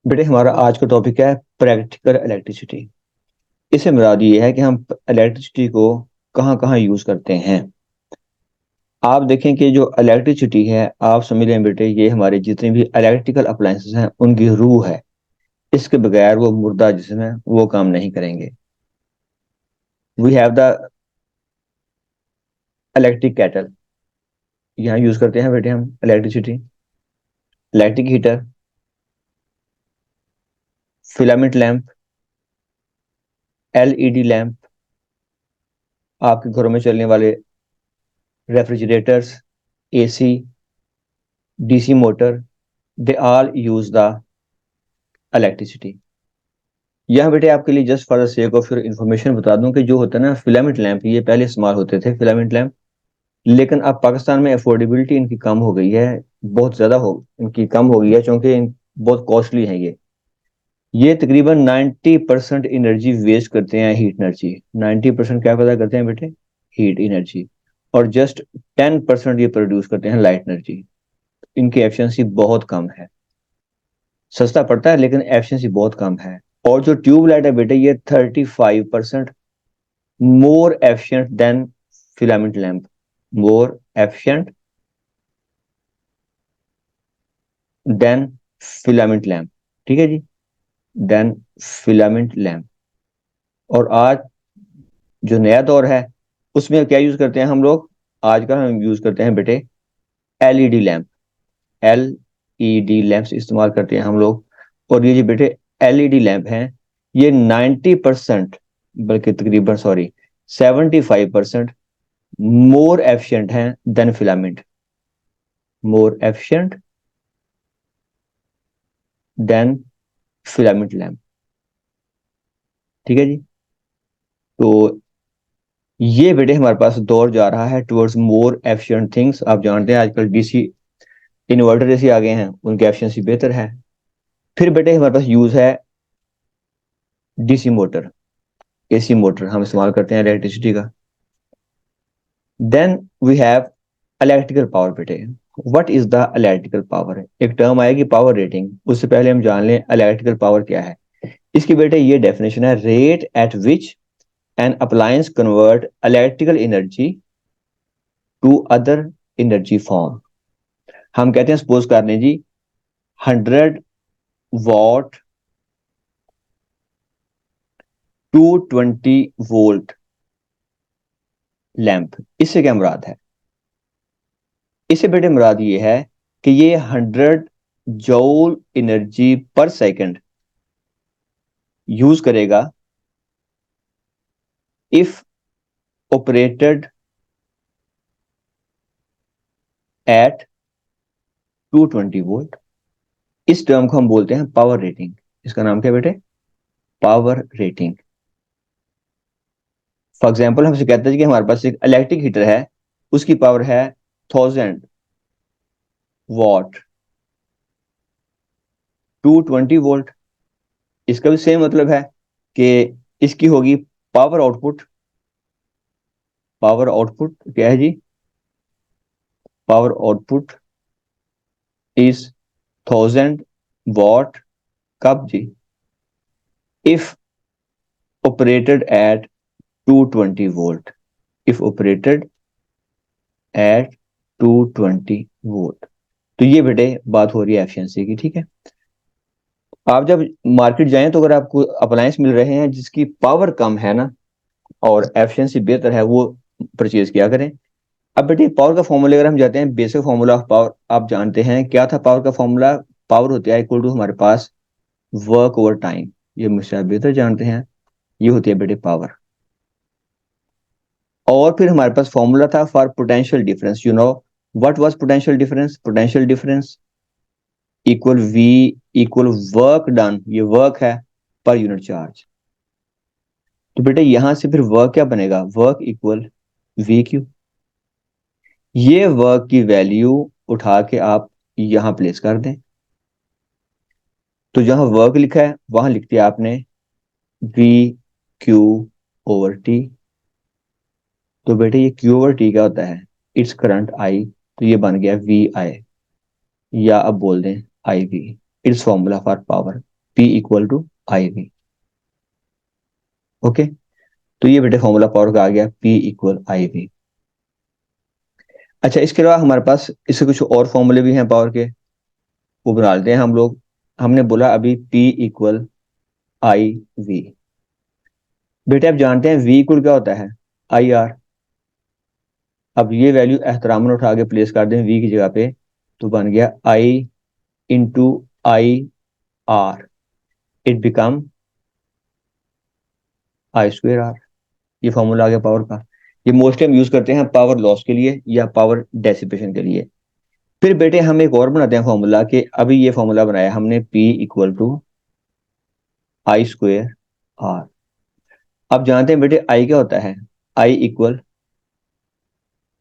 बेटे हमारा आज का टॉपिक है प्रैक्टिकल इलेक्ट्रिसिटी। इससे मुराद ये है कि हम इलेक्ट्रिसिटी को कहाँ कहाँ यूज करते हैं। आप देखें कि जो इलेक्ट्रिसिटी है, आप समझ लें बेटे, ये हमारे जितने भी इलेक्ट्रिकल अप्लायंसेस हैं उनकी रूह है। इसके बगैर वो मुर्दा जिस्म है, वो काम नहीं करेंगे। We have the electric kettle, यहाँ यूज करते हैं बेटे हम electricity. Electric heater, filament lamp, LED lamp, आपके घरों में चलने वाले refrigerators, AC, DC motor, they all use the electricity. यहाँ बेटे आपके लिए just for the sake of your information बता दूं कि जो होता है ना फिलामेंट लैंप, ये पहले इस्तेमाल होते थे फिलामेंट लैंप, लेकिन अब पाकिस्तान में अफोर्डेबिलिटी इनकी कम हो गई है, बहुत ज्यादा हो इनकी कम हो गई है, क्योंकि बहुत कॉस्टली है ये तकरीबन 90% एनर्जी वेस्ट करते हैं, हीट एनर्जी। 90% क्या पैदा करते हैं बेटे? Heat energy. और जस्ट 10% ये प्रोड्यूस करते हैं लाइट एनर्जी। इनकी एफिशिएंसी बहुत कम है। सस्ता पड़ता है लेकिन एफिशिएंसी बहुत कम है। और जो ट्यूबलाइट है बेटे, ये 35% मोर एफिशिएंट देन फिलामेंट लैंप। मोर एफिशिएंट देन फिलामेंट लैंप, ठीक है जी, देन फिलामेंट लैंप। और आज जो नया दौर है उसमें क्या यूज करते हैं हम लोग? आजकल हम यूज करते हैं बेटे एलईडी लैंप। एलईडी लैंप्स इस्तेमाल करते हैं हम लोग। और ये जो बेटे एलईडी लैंप हैं, ये 90%, बल्कि तकरीबन 75% मोर एफिशिएंट हैं than filament. More efficient than filament lamp, ठीक है जी। तो ये बेटे हमारे पास दौर जा रहा है टुवर्ड्स मोर एफिशिएंट थिंग्स। आप जानते हैं आजकल डीसी इन्वर्टर जैसे आ गए हैं, उनकी एफिशिएंसी बेहतर है। फिर बेटे हमारे पास यूज है डीसी मोटर, एसी मोटर हम इस्तेमाल करते हैं इलेक्ट्रिसिटी का। Then we have electrical power बेटे। What is the electrical power? एक टर्म आएगी पावर रेटिंग, उससे पहले हम जान लें इलेक्ट्रिकल पावर क्या है। इसकी बेटे ये डेफिनेशन है, rate at which an appliance convert electrical energy to other energy form. हम कहते हैं सपोज कर लें जी 100 वॉट 220 वोल्ट लैंप। इससे क्या मुराद है? इससे बेटे मुराद ये है कि ये 100 जूल एनर्जी पर सेकंड यूज करेगा इफ ऑपरेटेड एट 220 वोल्ट। इस टर्म को हम बोलते हैं पावर रेटिंग। इसका नाम क्या बेटे? Power rating. फॉर एग्जाम्पल हमसे कहते हैं कि हमारे पास एक इलेक्ट्रिक हीटर है, उसकी पावर है 1000 वॉट 220 वोल्ट। इसका भी सेम मतलब है कि इसकी होगी पावर आउटपुट। पावर आउटपुट क्या है जी? Power output is 1000 watt. कब जी? If operated at 220 volt. If operated at 220 volt. तो ये बेटे बात हो रही है एफिशिएंसी की, ठीक है। आप जब मार्केट जाएं तो अगर आपको अप्लायंस मिल रहे हैं जिसकी पावर कम है ना और एफिशिएंसी बेहतर है, वो परचेज किया करें। अब बेटे पावर का फॉर्मूला अगर हम जाते हैं, बेसिक फॉर्मूला ऑफ पावर आप जानते हैं क्या था? पावर का फॉर्मूला, पावर होती है इक्वल टू हमारे पास वर्क ओवर टाइम। ये मुझसे आप बेहतर जानते हैं, ये होती है बेटे पावर। और फिर हमारे पास फॉर्मूला था for potential difference. You know what was potential difference? Potential difference equal V equal work done, ये वर्क है पर यूनिट चार्ज। तो बेटे यहां से फिर वर्क क्या बनेगा? Work equal we Q. ये वर्क की वैल्यू उठा के आप यहां प्लेस कर दें। तो जहां वर्क लिखा है वहां लिख दिया आपने वी क्यू ओवर टी। तो बेटे ये क्यू ओवर टी क्या होता है? इट्स करंट आई, तो ये बन गया वी आई, या अब बोल दें I V. It's formula for power P equal to I V. Okay, तो ये बेटे फॉर्मूला पावर का आ गया पी इक्वल आई वी। अच्छा, इसके अलावा हमारे पास इसके कुछ और फॉर्मूले भी हैं पावर के, वो बना लेते हैं हम लोग। हमने बोला अभी पी इक्वल आई वी। बेटे आप जानते हैं वी इक्वल क्या होता है, आई आर। अब ये वैल्यू एहतरामन उठा के प्लेस कर दें वी की जगह पे, तो बन गया I into I R, it become I square R. ये फॉर्मूला आ गया पावर का। ये मोस्टली हम यूज करते हैं पावर लॉस के लिए या पावर डेसिपेशन के लिए। फिर बेटे हम एक और बनाते हैं फॉर्मूला कि अभी ये फॉर्मूला बनाया हमने P equal to I square R. अब जानते हैं बेटे आई क्या होता है, I equal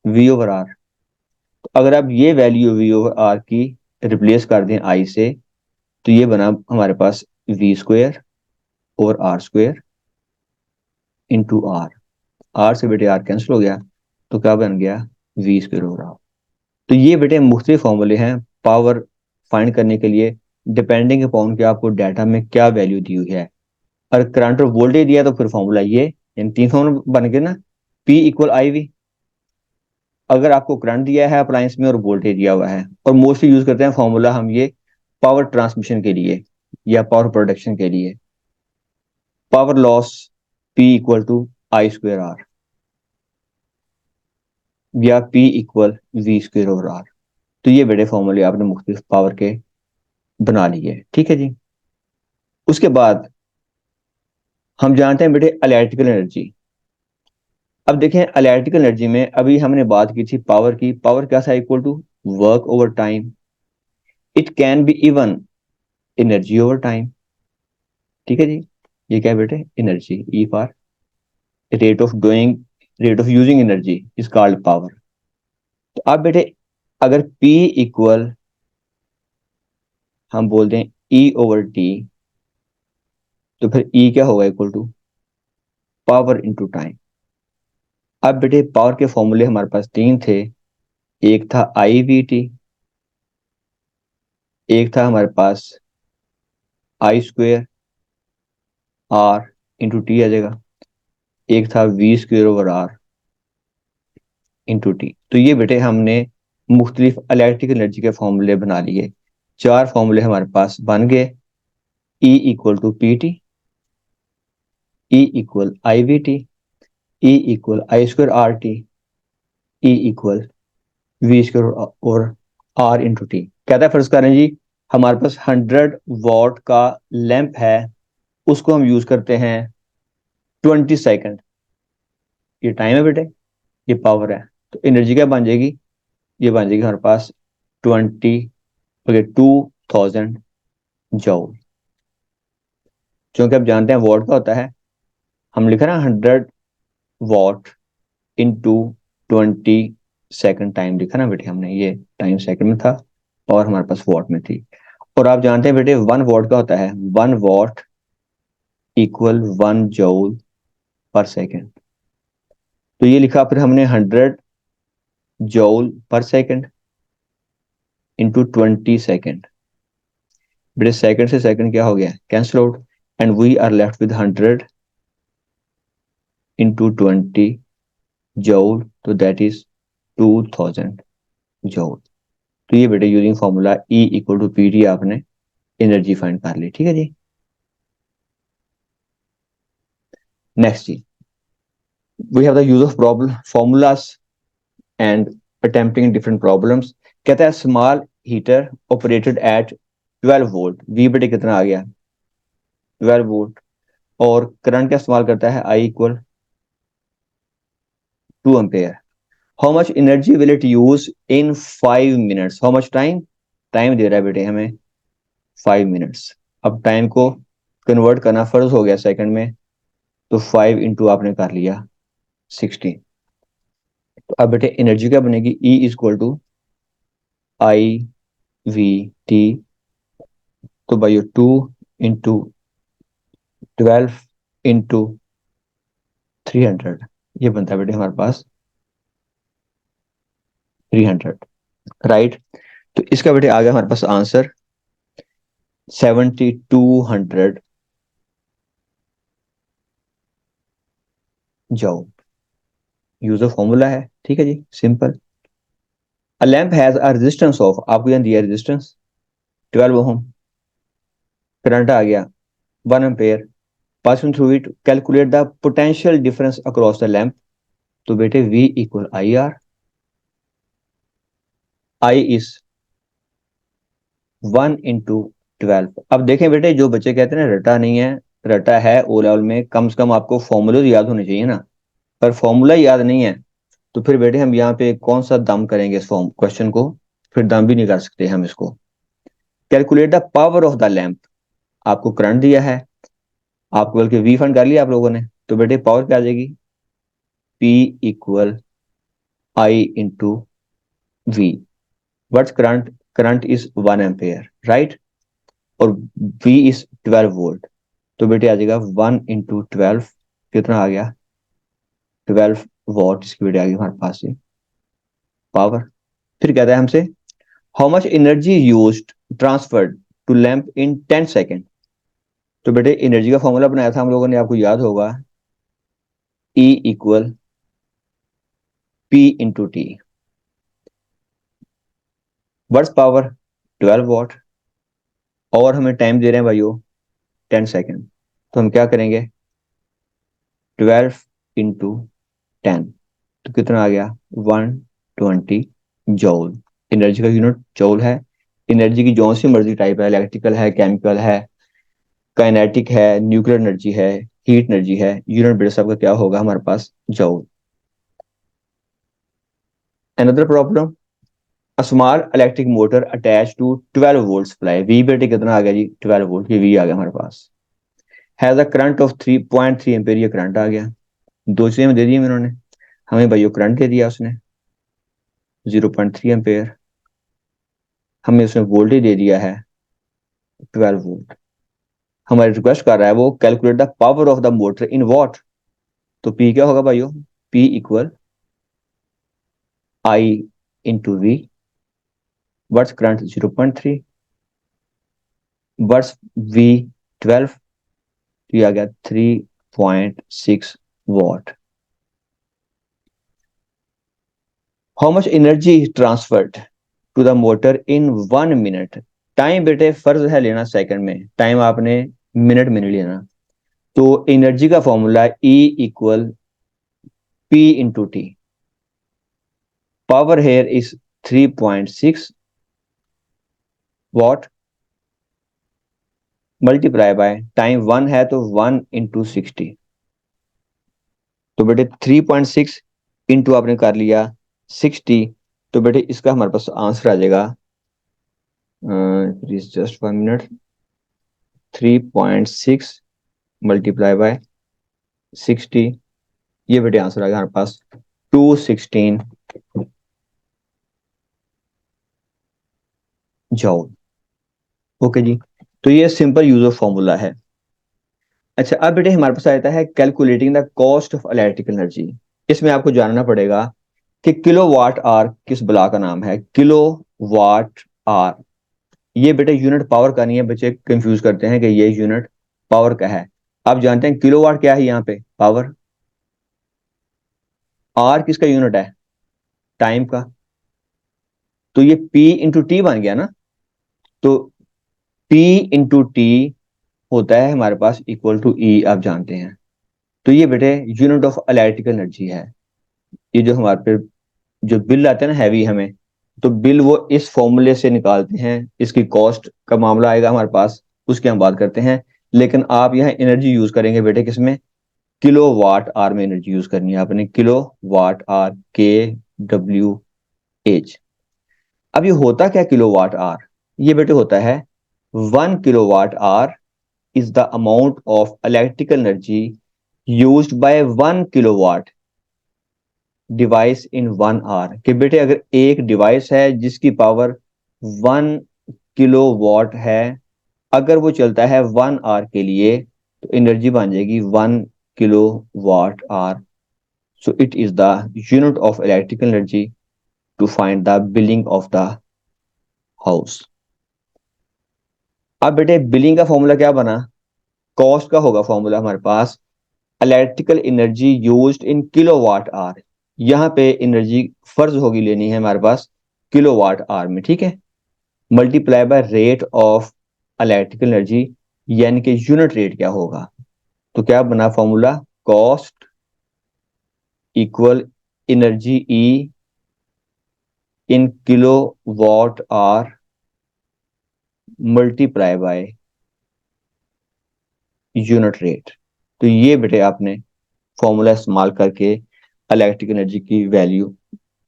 V over R. तो अगर आप ये वैल्यू वी ओवर आर की रिप्लेस कर दें आई से, तो ये बना हमारे पास वी स्क्वेयर और R square into R. R से बेटे आर कैंसिल हो गया, तो क्या बन गया वी स्क्वेयर ओवर आर। तो ये बेटे मुख्तलिफ फॉर्मूले हैं पावर फाइंड करने के लिए, डिपेंडिंग अपॉन कि आपको डाटा में क्या वैल्यू दी हुई है। अगर करंट और वोल्टेज दिया तो फिर फॉर्मूला ये, यानी तीन फॉर्मूला बन गए ना, पी इक्वल आई वी। अगर आपको करंट दिया है अप्लायंस में और वोल्टेज दिया हुआ है, और मोस्टली यूज करते हैं फॉर्मूला हम ये पावर ट्रांसमिशन के लिए या पावर प्रोडक्शन के लिए, power loss P equal to I square R या P equal V square over R. तो ये बड़े फॉर्मूले आपने मुख्तलिफ पावर के बना लिए, ठीक है जी। उसके बाद हम जानते हैं बेटे इलेक्ट्रिकल एनर्जी। अब देखें इलेक्ट्रिकल एनर्जी में अभी हमने बात की थी पावर की, पावर क्या था, equal to work over time. It can be even energy over time, ठीक है जी। ये क्या है बेटे, energy, E for rate of doing, rate of using energy is called power. तो आप बेटे अगर P इक्वल हम बोल दें E ओवर टी, तो फिर E क्या होगा, equal to power into time. अब बेटे पावर के फॉर्मूले हमारे पास तीन थे, एक था आई वी टी, एक था हमारे पास I square R into T आ जाएगा, एक था V square over R into T. तो ये बेटे हमने मुख्तलिफ इलेक्ट्रिकल एनर्जी के फॉर्मूले बना लिए। चार फॉर्मूले हमारे पास बन गए, E equal to P T, E equal I V T, E equal I square R T, E equal V square और आर इंटू टी। कहता है फर्ज करें जी हमारे पास 100 वॉट का लैंप है, उसको हम यूज करते हैं 20 सेकंड। ये टाइम है बेटे, ये पावर है। तो एनर्जी क्या बन जाएगी, ये बन जाएगी हमारे पास 20, ओके 2000 जूल। क्योंकि आप जानते हैं वॉट का होता है, हम लिखा ना 100 वॉट इंटू 20 सेकंड, टाइम लिखा ना बेटे हमने, ये टाइम सेकंड में था और हमारे पास वॉट में थी। और आप जानते हैं बेटे 1 वॉट का होता है 1 watt equal 1 joule per second. तो ये लिखा फिर हमने 100 joule per second into 20 second. बेटे सेकंड से सेकंड क्या हो गया, cancel out, and we are left with 100 into 20 joule, तो दैट इज 2000 जूल। तो ये बेटे using formula E equal to P T आपने एनर्जी फाइंड कर ली, ठीक है जी। नेक्स्ट जी, we have the use of problem formulas and attempting different problems. कहता है small heater operated at 12 volt, V बेटे कितना आ गया 12 वोल्ट, और करंट का इस्तेमाल करता है I equal 2 ampere. How much energy will it use in 5 minutes, how much time, time दे रहा है बेटे हमें 5 मिनट्स। अब टाइम को कन्वर्ट करना फर्ज हो गया सेकंड में, तो 5 इंटू आपने कर लिया 60। तो अब बेटे एनर्जी क्या बनेगी, E equal to I V T, तो भाई 2 इंटू 12 इंटू 300, ये बनता है बेटे हमारे पास 300, राइट। तो इसका बेटे आ गया हमारे पास आंसर 7200 जूल। यूजर फॉर्मूला है, ठीक है जी, simple. A lamp has a resistance of, आपको यहाँ दिया रेजिस्टेंस 12 ओम, करंट आ गया 1 ampere, passing through it, calculate the potential difference across the lamp. तो बेटे V equal I R, I is 1 into 12। अब देखें बेटे, जो बच्चे कहते हैं ना रटा नहीं है, रटा है ओ लेवल में, कम से कम आपको फॉर्मूले तो याद होने चाहिए ना, पर फॉर्मूला याद नहीं है तो फिर बेटे हम यहाँ पे कौन सा दम करेंगे इस फॉर्म क्वेश्चन को, फिर दम भी नहीं कर सकते हम इसको। Calculate the power of the lamp, आपको करंट दिया है, आपको बल्कि वी फंड कर लिया आप लोगों ने, तो बेटे पावर क्या आ जाएगी, P equal I into V. What's current, current is 1 ampere, right, और V इज 12 वोल्ट। तो बेटे आ जाएगा 1 into 12, कितना आ गया, 12 वॉट, इसकी बेटे आ गई हमारे पास से पावर। फिर कहता है हमसे how much energy used transferred to lamp in 10 second. तो बेटे एनर्जी का फॉर्मूला बनाया था हम लोगों ने, आपको याद होगा, E equal P into T. Words power 12 what, और हमें टाइम दे रहे हैं भाइयों 10 सेकेंड, तो हम क्या करेंगे, 12 into 10, तो कितना आ गया, 120 जूल। एनर्जी का यूनिट जूल है। एनर्जी की जो सी मर्जी टाइप है, इलेक्ट्रिकल है, केमिकल है, काइनेटिक है, न्यूक्लियर एनर्जी है, हीट एनर्जी है, यूनिट बेटा सबका क्या होगा हमारे पास, joule. Another problem, a small electric motor attach to 12 volt supply, V बेटे कितना आ गया जी, 12 वोल्ट, ये वी आ गया हमारे पास। Has a current of 3.3 ampere, ये करंट आ गया। दो चीजें दे दी इन्होंने, हमें भाई करंट दे दिया उसने 0.3 एम्पेयर, हमें उसने वोल्टेज दे दिया है 12 वोल्ट। हमारी रिक्वेस्ट कर रहा है वो calculate the power of the motor in watt. तो P क्या होगा भाइयों, P equal I into V. Where's current 0.3, where's V 12, तो ये आ गया 3.6 watt. How much energy transferred to the motor in 1 minute. Time बेटे फर्ज है लेना सेकंड में, टाइम आपने मिनट में नहीं लेना। तो एनर्जी का formula E equal P into T. Power here is 3.6 what, multiply by time 1 है तो 1 into 60। तो बेटे 3.6 इंटू आपने कर लिया 60, तो बेटे इसका हमारे पास आंसर आ जाएगा, जस्ट 1 मिनट, 3.6 मल्टीप्लाई बाय 60, ये बेटे आंसर आ गया हमारे पास 216 जूल। ओके जी, तो ये सिंपल यूज ऑफ फॉर्मूला है। अच्छा, अब बेटे हमारे पास आता है calculating the cost of electrical energy. इसमें आपको जानना पड़ेगा कि किलो वाट आर किस बला का नाम है, किलो वाट आर। ये बेटे यूनिट पावर का नहीं है, बच्चे कंफ्यूज करते हैं कि ये यूनिट पावर का है। आप जानते हैं किलो वाट क्या है, यहाँ पे पावर, आर किसका यूनिट है, टाइम का, तो ये P इंटू टी बन गया ना। तो P इंटू टी होता है हमारे पास इक्वल टू E, आप जानते हैं। तो ये बेटे यूनिट ऑफ इलेक्ट्रिकल एनर्जी है। ये जो हमारे पे जो बिल आते हैं ना हैवी हमें, तो बिल वो इस फॉर्मूले से निकालते हैं, इसकी कॉस्ट का मामला आएगा हमारे पास, उसकी हम बात करते हैं। लेकिन आप यहाँ एनर्जी यूज करेंगे बेटे किसमें, किलो वाट आर में एनर्जी यूज करनी है आपने, किलो वाट आर, KWH। अब ये होता क्या किलो वाट आर, ये बेटे होता है 1 kilo watt hour is the amount of electrical energy used by 1 kilowatt device in 1 hour. कि बेटे अगर एक डिवाइस है जिसकी पावर 1 किलोवाट है, अगर वो चलता है 1 आवर के लिए, तो एनर्जी बन जाएगी 1 kilowatt hour. So it is the unit of electrical energy to find the billing of the house. अब बेटे बिलिंग का फॉर्मूला क्या बना, कॉस्ट का होगा फॉर्मूला हमारे पास, electrical energy used in kilowatt hour. यहाँ पे एनर्जी फर्ज होगी लेनी है हमारे पास किलोवाट आवर में, ठीक है, multiply by rate of electrical energy, यानी कि यूनिट रेट क्या होगा। तो क्या बना formula, cost equal energy E in kilo watt hour multiply by unit rate. तो ये बेटे आपने फॉर्मूला इस्तेमाल करके इलेक्ट्रिक एनर्जी की वैल्यू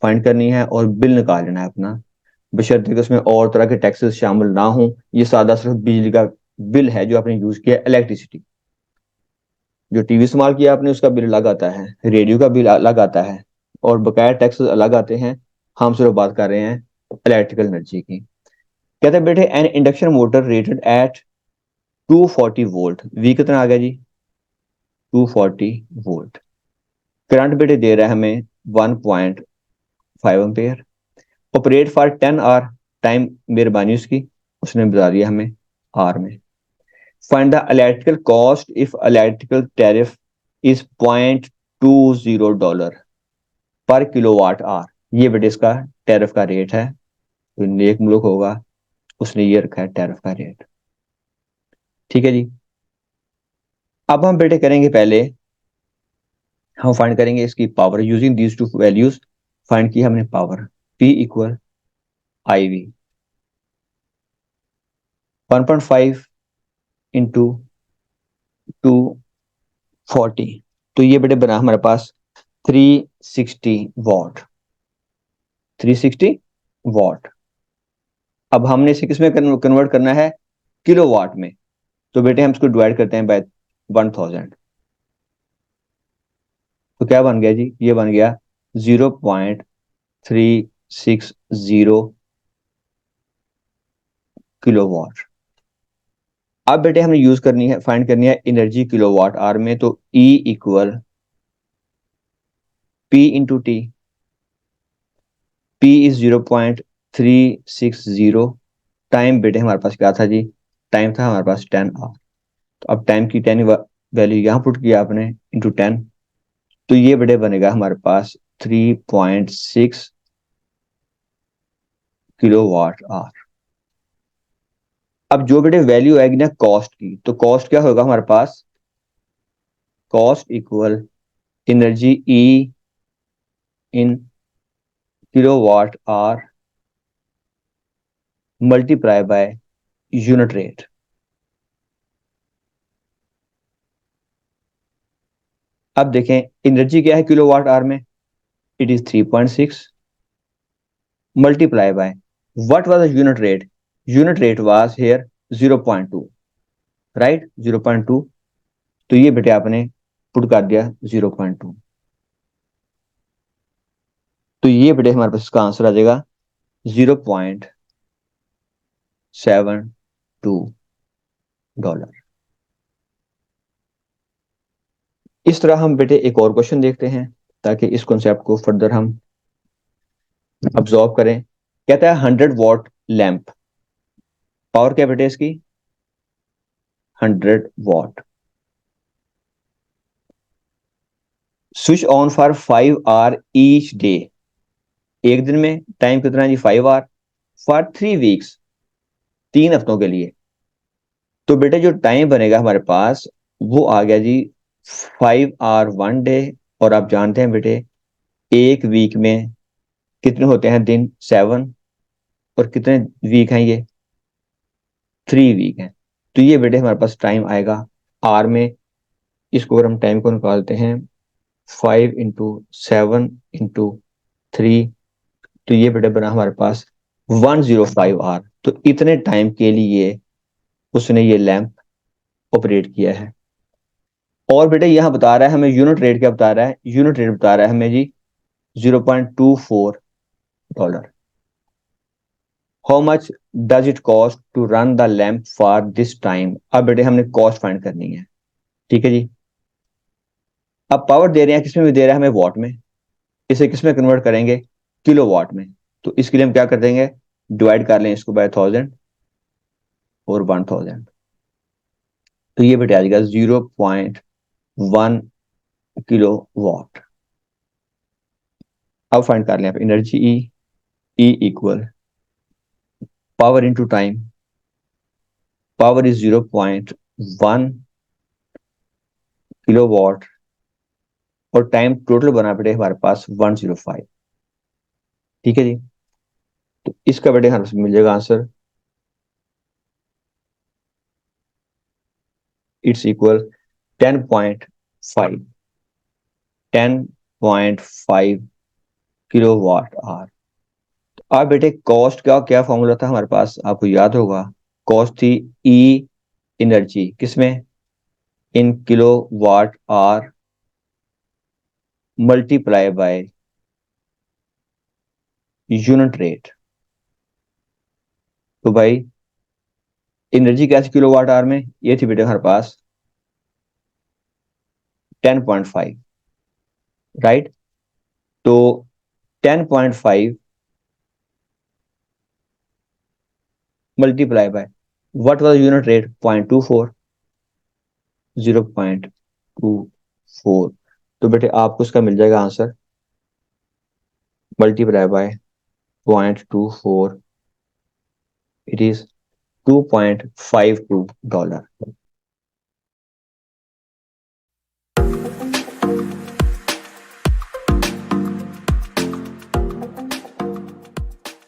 फाइंड करनी है और बिल निकाल लेना है अपना, बशर्ते कि उसमें और तरह के टैक्सेस शामिल ना हो। ये सादा सिर्फ बिजली का बिल है जो आपने यूज किया, इलेक्ट्रिसिटी। जो टीवी इस्तेमाल किया आपने उसका बिल अलग आता है, रेडियो का बिल अलग आता है, और बकाया टैक्सेस अलग आते हैं। हम सिर्फ बात कर रहे हैं इलेक्ट्रिकल एनर्जी की। कहते हैं बेटे an induction motor rated at 240 volt, V कितना आ गया जी 240 वोल्ट। करंट बेटे दे रहा है हमें 1.5 ampere, operate for 10 hour, time मेहरबानी उसकी उसने बता दिया हमें आर में। Find the electrical cost if electrical tariff is $0.20 per kilowatt hour. ये बेटे इसका टैरिफ का रेट है, तो नेक मुल्क होगा उसने ये रखा है टैरिफ का रेट, ठीक है जी। अब हम बेटे करेंगे पहले, हम फाइंड करेंगे इसकी power using these two values. Find किया हमने power, P equal I V 1.5 into 240, तो ये बेटे बना हमारे पास 360 वॉट, 360 वॉट। अब हमने इसे किसमें कन्वर्ट करना है, किलो वाट में। तो बेटे हम इसको डिवाइड करते हैं बाय 1000, तो क्या बन गया जी, ये बन गया 0.360 किलोवाट। अब बेटे हमने यूज करनी है, फाइंड करनी है एनर्जी किलोवाट आवर में, तो E equal P into T. P is 0.360, time बेटे हमारे पास क्या था जी, टाइम था हमारे पास 10 आवर। तो अब टाइम की 10 वैल्यू यहाँ पुट किया आपने इंटू 10, तो ये बेटे बनेगा हमारे पास 3.6 किलोवाट आवर। अब जो बेटे वैल्यू आएगी ना कॉस्ट की, तो कॉस्ट क्या होगा हमारे पास, cost equal energy E in kilowatt hour multiply by unit rate. अब देखें एनर्जी क्या है किलोवाट आवर में, it is 3.6 multiply by what was the unit rate, unit rate was here 0.2, right 0.2। तो ये बेटे आपने पुट कर दिया 0.2, तो ये बेटे हमारे पास इसका आंसर आ जाएगा 0.72 डॉलर। इस तरह हम बेटे एक और क्वेश्चन देखते हैं ताकि इस कॉन्सेप्ट को फर्दर हम अब्सॉर्ब करें। कहता है 100 वॉट लैंप, पावर क्या बेटे इसकी 100 watt, switch on for 5 hour each day, एक दिन में टाइम कितना है जी 5 आवर, फॉर 3 वीक्स, 3 हफ्तों के लिए। तो बेटे जो टाइम बनेगा हमारे पास वो आ गया जी 5 आवर 1 डे, और आप जानते हैं बेटे एक वीक में कितने होते हैं दिन, 7, और कितने वीक हैं ये 3 वीक हैं। तो ये बेटे हमारे पास टाइम आएगा आर में। इसको अगर हम टाइम को निकालते हैं 5 इंटू 7 इंटू 3, तो ये बेटे बना हमारे पास 105 आवर। तो इतने टाइम के लिए उसने ये लैंप ऑपरेट किया है। और बेटे यहां बता रहा है हमें यूनिट रेट, क्या बता रहा है, यूनिट रेट बता रहा है हमें जी 0.24 dollar. How much does it cost to run the lamp for this time. अब बेटे हमने कॉस्ट फाइंड करनी है, ठीक है जी। अब पावर दे रहे हैं किसमें भी दे रहा है हमें वॉट में, इसे किसमें कन्वर्ट करेंगे किलो वाट में। तो इसके लिए हम क्या कर देंगे, डिवाइड कर लें इसको बाय 1000 और 1000। तो ये बेटे आ जाएगा 0.1 किलो वाट। अब फाइंड कर लें आप energy E equal power into time. Power is 0.1 kilowatt और टाइम टोटल बना बेटे हमारे पास 105। ठीक है जी। तो इसका बेटे हमें मिल जाएगा answer, it's equal 10.5 10.5 kilowatt hour. अब बेटे कॉस्ट का क्या फॉर्मूला था हमारे पास, आपको याद होगा। कॉस्ट थी ई एनर्जी किसमें, in kilowatt hour multiply by unit rate. तो भाई एनर्जी कैसे किलो वाट आवर में, ये थी बेटे हमारे पास 10.5, राइट। तो 10.5 multiply by what was unit rate 0.24, 0.24। तो बेटे आपको इसका मिल जाएगा answer, multiply by 0.24, it is $2.52।